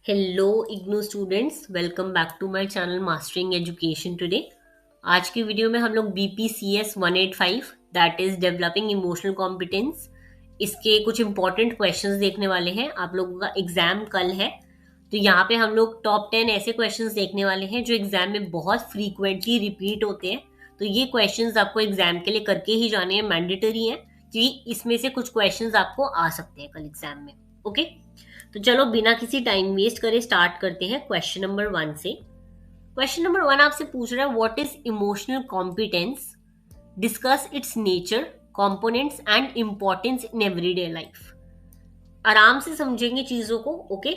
Hello IGNOU students, welcome back to my channel mastering education today. आज की video में हम लोग BPCS 185 that is developing emotional competence, इसके कुछ इंपॉर्टेंट क्वेश्चंस देखने वाले हैं। आप लोगों का एग्जाम कल है, तो यहाँ पे हम लोग टॉप 10 ऐसे क्वेश्चंस देखने वाले हैं जो एग्जाम में बहुत फ्रीक्वेंटली रिपीट होते हैं। तो ये क्वेश्चंस आपको एग्जाम के लिए करके ही जाने हैं, मैंडेटरी हैं, कि इसमें से कुछ क्वेश्चंस आपको आ सकते हैं कल एग्जाम में। ओके, तो चलो बिना किसी टाइम वेस्ट करे स्टार्ट करते हैं क्वेश्चन नंबर 1 से। क्वेश्चन नंबर 1 आपसे पूछ रहा है what is emotional competence, discuss it's nature, components and importance in everyday life. आराम से समझेंगे चीजों को। ओके,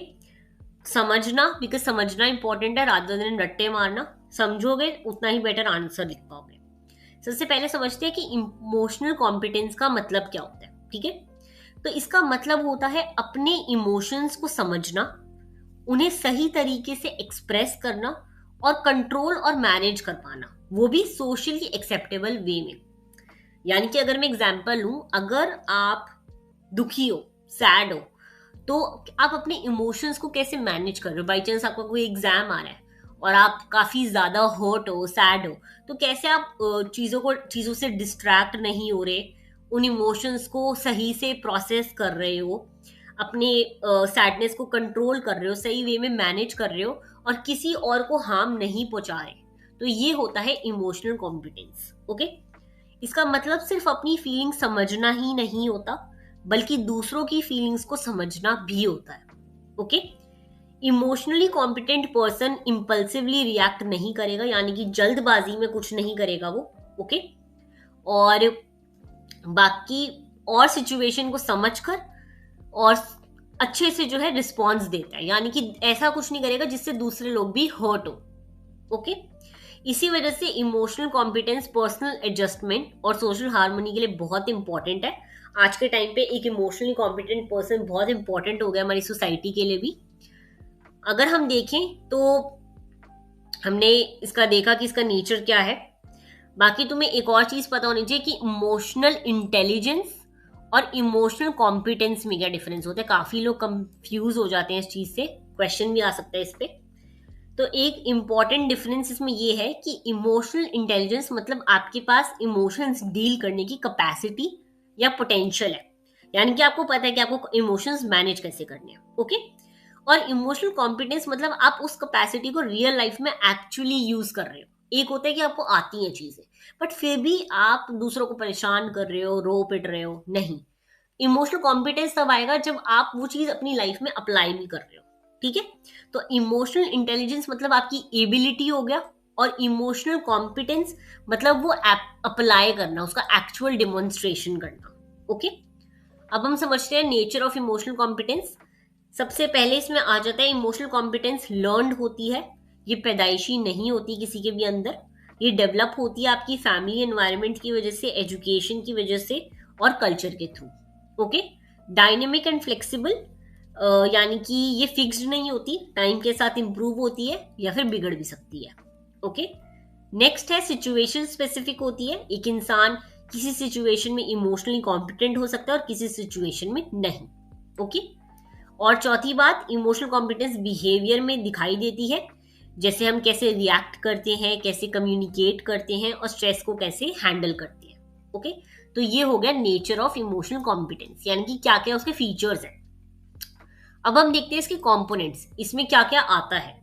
समझना, बिकॉज समझना इंपॉर्टेंट है रादर देन रट्टे मारना। समझोगे उतना ही बेटर आंसर लिख पाओगे। सबसे पहले समझते हैं कि इमोशनल कॉम्पिटेंस का मतलब क्या होता है। ठीक है, तो इसका मतलब होता है अपने इमोशंस को समझना, उन्हें सही तरीके से एक्सप्रेस करना और कंट्रोल और मैनेज कर पाना, वो भी सोशली एक्सेप्टेबल वे में। यानी कि अगर मैं एग्जांपल लूं, अगर आप दुखी हो, सैड हो, तो आप अपने इमोशंस को कैसे मैनेज कर रहे हो। बाई चांस आपका कोई एग्जाम आ रहा है और आप काफी ज्यादा हर्ट हो, सैड हो, तो कैसे आप चीजों से डिस्ट्रैक्ट नहीं हो रहे, उन इमोशंस को सही से प्रोसेस कर रहे हो, अपने सैडनेस को कंट्रोल कर रहे हो, सही वे में मैनेज कर रहे हो और किसी और को हार्म नहीं पहुंचा रहे। तो ये होता है इमोशनल कॉम्पिटेंस। ओके, इसका मतलब सिर्फ अपनी फीलिंग समझना ही नहीं होता, बल्कि दूसरों की फीलिंग्स को समझना भी होता है। Okay, emotionally competent person impulsively react नहीं करेगा, यानी कि जल्दबाजी में कुछ नहीं करेगा वो। ओके, और बाकी और सिचुएशन को समझकर और अच्छे से जो है रिस्पॉन्स देता है, यानी कि ऐसा कुछ नहीं करेगा जिससे दूसरे लोग भी हर्ट हो। ओके, इसी वजह से इमोशनल कॉम्पिटेंस पर्सनल एडजस्टमेंट और सोशल हार्मनी के लिए बहुत इंपॉर्टेंट है। आज के टाइम पे एक इमोशनली कॉम्पिटेंट पर्सन बहुत इंपॉर्टेंट हो गया हमारी सोसाइटी के लिए भी। अगर हम देखें तो हमने इसका देखा कि इसका नेचर क्या है। बाकी तुम्हें एक और चीज पता होनी चाहिए कि इमोशनल इंटेलिजेंस और इमोशनल कॉम्पिटेंस में क्या डिफरेंस होता है। काफी लोग कंफ्यूज हो जाते हैं इस चीज से, क्वेश्चन भी आ सकता है इस पे। तो एक इंपॉर्टेंट डिफरेंस इसमें ये है कि इमोशनल इंटेलिजेंस मतलब आपके पास इमोशंस डील करने की कैपेसिटी या पोटेंशियल है, यानी कि आपको पता है कि आपको इमोशंस मैनेज कैसे करने हैं। ओके, और इमोशनल कॉम्पिटेंस मतलब आप उस कैपेसिटी को रियल लाइफ में एक्चुअली यूज कर रहे हो। एक होता है कि आपको आती हैं चीजें, बट फिर भी आप दूसरों को परेशान कर रहे हो, रो पिट रहे हो, नहीं। इमोशनल कॉम्पिटेंस तब आएगा जब आप वो चीज अपनी लाइफ में अप्लाई भी कर रहे हो। ठीक है, तो इमोशनल इंटेलिजेंस मतलब आपकी एबिलिटी हो गया, और इमोशनल कॉम्पिटेंस मतलब वो अप्लाई करना, उसका एक्चुअल डेमोन्स्ट्रेशन करना। ओके, अब हम समझते हैं नेचर ऑफ इमोशनल कॉम्पिटेंस। सबसे पहले इसमें आ जाता है इमोशनल कॉम्पिटेंस लर्नड होती है, ये पैदाइशी नहीं होती किसी के भी अंदर। ये डेवलप होती है आपकी फैमिली एनवायरनमेंट की वजह से, एजुकेशन की वजह से और कल्चर के through. Okay, dynamic and flexible, यानी कि ये फिक्स्ड नहीं होती, टाइम के साथ इंप्रूव होती है या फिर बिगड़ भी सकती है। ओके, नेक्स्ट है सिचुएशन स्पेसिफिक होती है। एक इंसान किसी सिचुएशन में इमोशनली कॉम्पिटेंट हो सकता है और किसी सिचुएशन में नहीं। ओके, और चौथी बात, इमोशनल कॉम्पिटेंस बिहेवियर में दिखाई देती है, जैसे हम कैसे रिएक्ट करते हैं, कैसे कम्युनिकेट करते हैं और स्ट्रेस को कैसे हैंडल करते हैं। ओके, तो ये हो गया नेचर ऑफ इमोशनल कॉम्पिटेंस, यानी कि क्या क्या उसके फीचर्स हैं। अब हम देखते हैं इसके कंपोनेंट्स, इसमें क्या क्या आता है।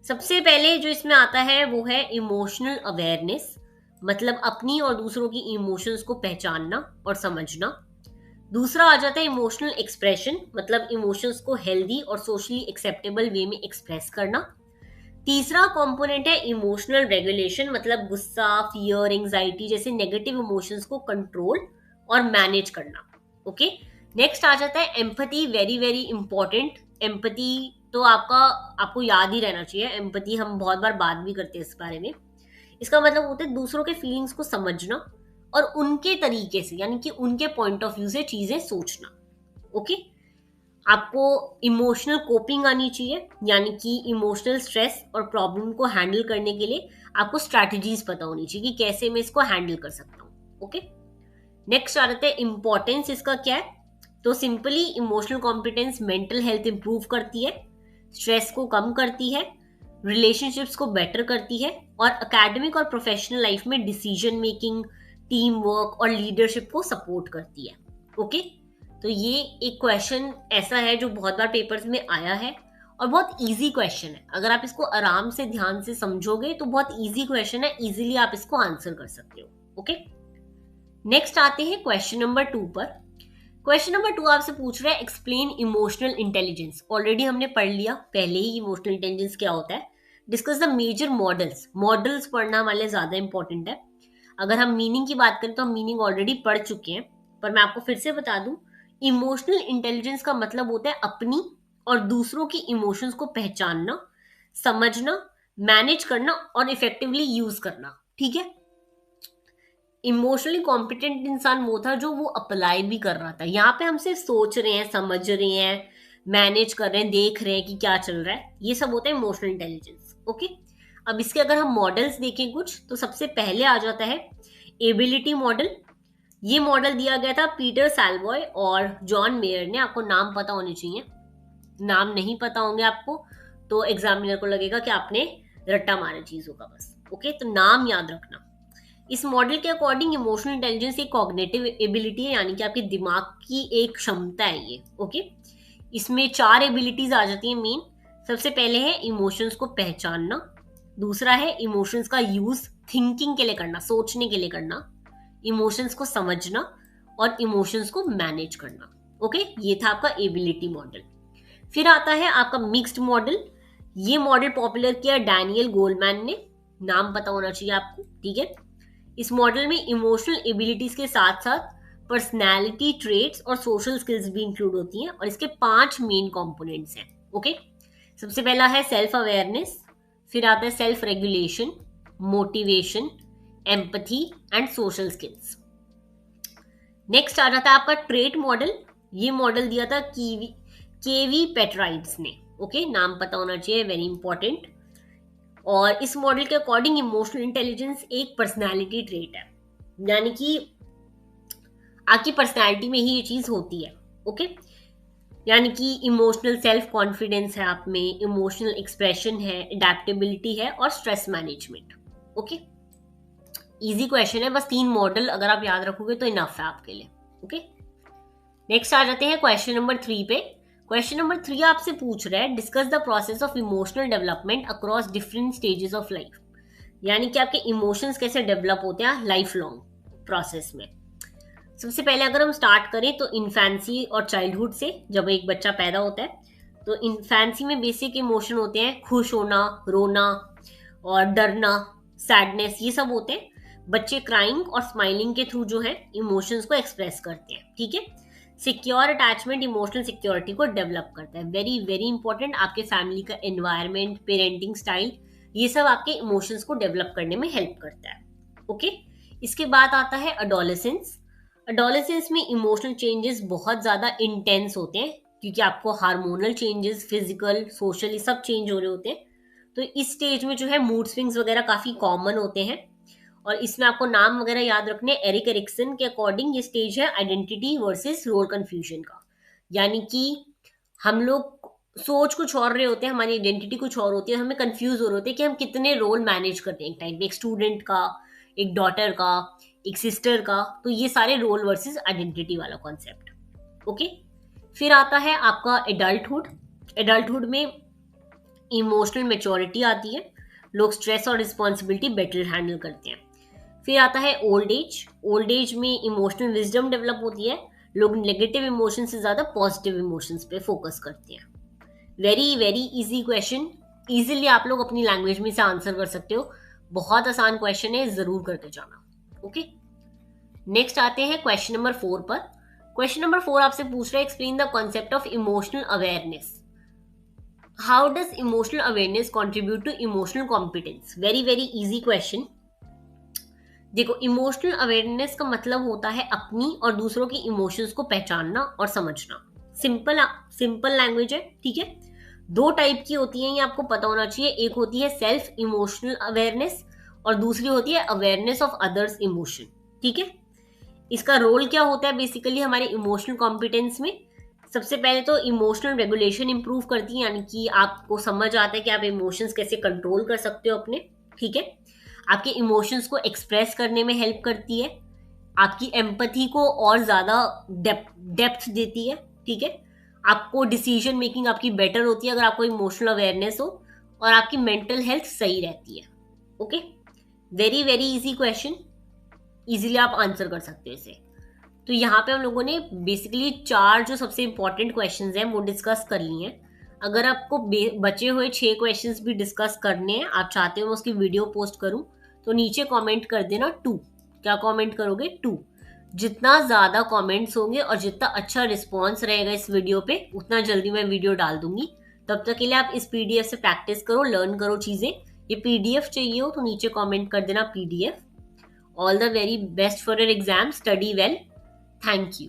सबसे पहले जो इसमें आता है वो है इमोशनल अवेयरनेस, मतलब अपनी और दूसरों की इमोशंस को पहचानना और समझना। दूसरा आ जाता है इमोशनल एक्सप्रेशन, मतलब इमोशंस को हेल्दी और सोशली एक्सेप्टेबल वे में एक्सप्रेस करना। तीसरा कंपोनेंट है इमोशनल रेगुलेशन, मतलब गुस्सा, फियर, एंजाइटी जैसे नेगेटिव इमोशंस को कंट्रोल और मैनेज करना। ओके, नेक्स्ट आ जाता है empathy, very very important. Empathy तो आपको याद ही रहना चाहिए। एम्पैथी हम बहुत बार बात भी करते हैं इस बारे में। इसका मतलब होता है दूसरों के फीलिंग्स को समझना और उनके तरीके से, यानी कि उनके पॉइंट ऑफ व्यू से चीजें सोचना। ओके, आपको इमोशनल कोपिंग आनी चाहिए, यानी कि इमोशनल स्ट्रेस और प्रॉब्लम को हैंडल करने के लिए आपको स्ट्रैटेजीज पता होनी चाहिए कि कैसे मैं इसको हैंडल कर सकता हूँ। ओके, नेक्स्ट आ जाता है इंपॉर्टेंस, इसका क्या है। तो simply emotional competence mental health improve करती है, स्ट्रेस को कम करती है, रिलेशनशिप्स को बेटर करती है और एकेडमिक और प्रोफेशनल लाइफ में डिसीजन मेकिंग, टीम वर्क और लीडरशिप को सपोर्ट करती है। ओके, तो ये एक क्वेश्चन ऐसा है जो बहुत बार पेपर्स में आया है और बहुत इजी क्वेश्चन है। अगर आप इसको आराम से ध्यान से समझोगे तो बहुत इजी क्वेश्चन है, इजीली आप इसको आंसर कर सकते हो। ओके, नेक्स्ट आते हैं क्वेश्चन नंबर 2 पर। क्वेश्चन नंबर 2 आपसे पूछ रहा है एक्सप्लेन इमोशनल इंटेलिजेंस। ऑलरेडी हमने पढ़ लिया पहले ही इमोशनल इंटेलिजेंस क्या होता है। Discuss the major models. Models पढ़ना हमारे लिए ज्यादा इंपॉर्टेंट है। अगर हम मीनिंग की बात करें तो हम मीनिंग ऑलरेडी पढ़ चुके हैं, पर मैं आपको फिर से बता दूं, इमोशनल इंटेलिजेंस का मतलब होता है अपनी और दूसरों की इमोशंस को पहचानना, समझना, मैनेज करना और इफेक्टिवली यूज करना। ठीक है, इमोशनली कॉम्पिटेंट इंसान वो था जो वो अप्लाई भी कर रहा था। यहाँ पे हम सिर्फ सोच रहे हैं, समझ रहे हैं, मैनेज कर रहे हैं, देख रहे हैं कि क्या चल रहा है, ये सब होता है इमोशनल इंटेलिजेंस। ओके, अब इसके अगर हम मॉडल्स देखें कुछ, तो सबसे पहले आ जाता है एबिलिटी मॉडल। ये मॉडल दिया गया था पीटर सैलवॉय और जॉन मेयर ने। आपको नाम पता होने चाहिए, नाम नहीं पता होंगे आपको तो एग्जामिनर को लगेगा कि आपने रट्टा मारा चीजों का बस। ओके, तो नाम याद रखना। इस मॉडल के अकॉर्डिंग इमोशनल इंटेलिजेंस एक कॉग्निटिव एबिलिटी है, यानी कि आपके दिमाग की एक क्षमता है ये। ओके, इसमें 4 एबिलिटीज आ जाती हैं मेन। सबसे पहले है इमोशंस को पहचानना, दूसरा है इमोशंस का यूज थिंकिंग के लिए करना, सोचने के लिए करना, इमोशंस को समझना और इमोशंस को मैनेज करना। ओके, ये था आपका एबिलिटी मॉडल। फिर आता है आपका मिक्स्ड मॉडल। ये मॉडल पॉपुलर किया डैनियल गोलमैन ने, नाम पता होना चाहिए आपको। ठीक है, इस मॉडल में इमोशनल एबिलिटीज के साथ साथ पर्सनैलिटी ट्रेट्स और सोशल स्किल्स भी इंक्लूड होती हैं और इसके 5 मेन कंपोनेंट्स हैं। ओके, सबसे पहला है सेल्फ अवेयरनेस, फिर आता है self regulation, motivation, empathy and social skills. Next आ जाता है आपका ट्रेट मॉडल। ये मॉडल दिया था केवी पेट्राइड्स ने। ओके, नाम पता होना चाहिए, वेरी इंपॉर्टेंट। और इस मॉडल के अकॉर्डिंग इमोशनल इंटेलिजेंस एक पर्सनालिटी ट्रेट है, यानी कि आपकी पर्सनालिटी में ही ये चीज होती है। ओके, यानी कि इमोशनल सेल्फ कॉन्फिडेंस है आप में, इमोशनल एक्सप्रेशन है, अडेप्टेबिलिटी है और stress management. Okay, easy question है, बस 3 मॉडल अगर आप याद रखोगे तो इनफ है आपके लिए। ओके, नेक्स्ट आ जाते हैं क्वेश्चन नंबर 3 पे। क्वेश्चन नंबर 3 आपसे पूछ रहा है discuss the process of emotional development across different stages of life. यानी कि आपके इमोशंस कैसे डेवलप होते हैं लाइफ लॉन्ग प्रोसेस में। सबसे पहले अगर हम स्टार्ट करें तो इन्फेंसी और चाइल्डहुड से, जब एक बच्चा पैदा होता है तो इन्फेंसी में बेसिक इमोशन होते हैं खुश होना, रोना और डरना, सैडनेस, ये सब होते हैं। बच्चे क्राइंग और स्माइलिंग के थ्रू जो है इमोशंस को एक्सप्रेस करते हैं। ठीक है, सिक्योर अटैचमेंट इमोशनल सिक्योरिटी को डेवलप करता है। वेरी वेरी इंपॉर्टेंट, आपके फैमिली का एनवायरनमेंट, पेरेंटिंग स्टाइल, ये सब आपके इमोशंस को डेवलप करने में हेल्प करता है। ओके, इसके बाद आता है अडोलेसेंस। अडोलेसेंस में इमोशनल चेंजेस बहुत ज्यादा इंटेंस होते हैं क्योंकि आपको हार्मोनल चेंजेस, फिजिकल, सोशली सब चेंज हो रहे होते हैं। तो इस स्टेज में जो है मूड स्विंग्स वगैरह काफी कॉमन होते हैं और इसमें आपको नाम वगैरह याद रखने। एरिक एरिक्सन के अकॉर्डिंग ये स्टेज है आइडेंटिटी वर्सेस रोल कंफ्यूजन का, यानी कि हम लोग सोच कुछ और रहे होते हैं, हमारी आइडेंटिटी कुछ और होती है, हमें कंफ्यूज हो रहे होते हैं कि हम कितने रोल मैनेज करते हैं एक टाइम पे, एक स्टूडेंट का, एक डॉटर का, एक सिस्टर का। तो ये सारे रोल वर्सेस आइडेंटिटी वाला कॉन्सेप्ट। ओके, फिर आता है आपका एडल्टहुड। एडल्टहुड में इमोशनल मेच्योरिटी आती है, लोग स्ट्रेस और रिस्पॉन्सिबिलिटी बेटर हैंडल करते हैं। फिर आता है ओल्ड एज। ओल्ड एज में इमोशनल विजडम डेवलप होती है, लोग नेगेटिव इमोशन से ज्यादा पॉजिटिव इमोशंस पे फोकस करते हैं। Very very easy question, easily आप लोग अपनी लैंग्वेज में से आंसर कर सकते हो। बहुत आसान क्वेश्चन है, जरूर करके जाना। ओके, नेक्स्ट आते हैं क्वेश्चन नंबर 4 पर। क्वेश्चन नंबर 4 आपसे पूछ रहा है explain the concept of emotional awareness. How does emotional awareness contribute to emotional competence. Very very easy question. देखो, इमोशनल अवेयरनेस का मतलब होता है अपनी और दूसरों की इमोशंस को पहचानना और समझना। सिंपल लैंग्वेज है। ठीक है, 2 टाइप की होती है, ये आपको पता होना चाहिए। एक होती है सेल्फ इमोशनल अवेयरनेस और दूसरी होती है अवेयरनेस ऑफ अदर्स इमोशन। ठीक है, इसका रोल क्या होता है बेसिकली हमारे इमोशनल कॉम्पिटेंस में। सबसे पहले तो इमोशनल रेगुलेशन इंप्रूव करती है, यानी कि आपको समझ आता है कि आप इमोशंस कैसे कंट्रोल कर सकते हो अपने, ठीक है। आपके इमोशंस को एक्सप्रेस करने में हेल्प करती है, आपकी एम्पैथी को और ज्यादा डेप्थ देती है, ठीक है। आपको डिसीजन मेकिंग आपकी बेटर होती है अगर आपको इमोशनल अवेयरनेस हो, और आपकी मेंटल हेल्थ सही रहती है। Okay, very very easy question, easily आप आंसर कर सकते हो इसे। तो यहाँ पे हम लोगों ने बेसिकली 4 जो सबसे इंपॉर्टेंट क्वेश्चंस हैं वो डिस्कस कर लिए हैं। अगर आपको बचे हुए 6 क्वेश्चंस भी डिस्कस करने हैं, आप चाहते हो मैं उसकी वीडियो पोस्ट करूं, तो नीचे कमेंट कर देना 2। क्या कमेंट करोगे? 2। जितना ज़्यादा कमेंट्स होंगे और जितना अच्छा रिस्पॉन्स रहेगा इस वीडियो पे, उतना जल्दी मैं वीडियो डाल दूंगी। तब तक के लिए आप इस PDF से प्रैक्टिस करो, लर्न करो चीज़ें। ये PDF चाहिए हो तो नीचे कॉमेंट कर देना PDF। All the very best for your exam, study well. Thank you.